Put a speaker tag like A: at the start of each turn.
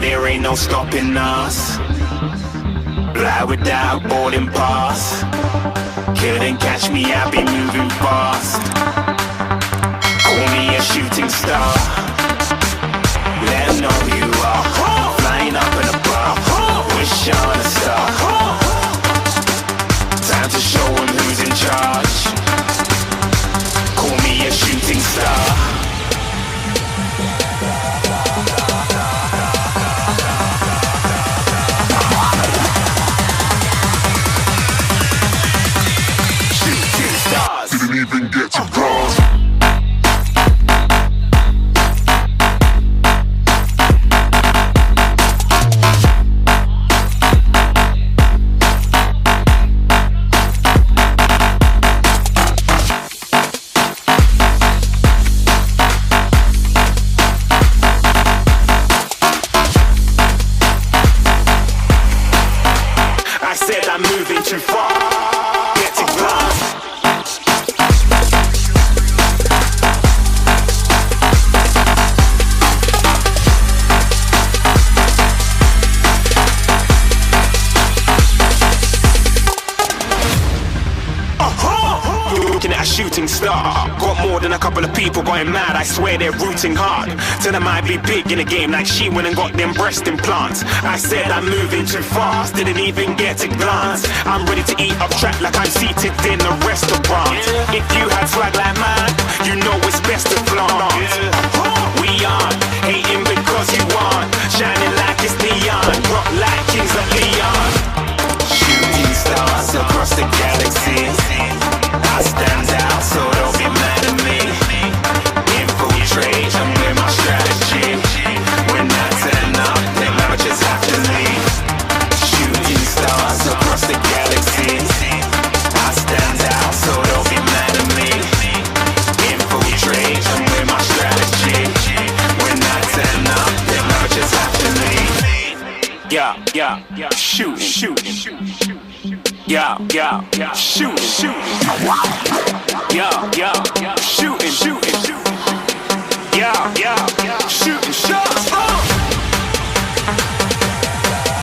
A: there ain't no stopping us. Fly without boarding pass. Couldn't catch me, I be moving fast. Call me a shooting star. Let 'em know who you are. Flying up in a bar. Wish on a star. Time to show 'em who's in charge. Call me a shooting star.
B: Didn't even get to cross.
A: I said I'm moving too far. Get to glass. Looking at a shooting star. Got more than a couple of people going mad. I swear they're rooting hard. Tell them I be big in the game like she went and got them breast implants. I said I'm moving too fast. Didn't even get a glance. I'm ready to eat up track like I'm seated in a restaurant. If you had swag like mine, you know it's best to flaunt. We aren't hating because you aren't. Shining like it's neon. Rock like kings of Leon. Shooting stars across the galaxy. I stand out, so don't be mad at me. Infiltrate, I'm with my strategy. When I turn up, then I just have to leave. Shooting stars across the galaxy. I stand out, so don't be mad at me. Infiltrate, I'm with my strategy. When I turn up, then I just have to leave. Yeah, shoot. Yeah, shoot. Yeah,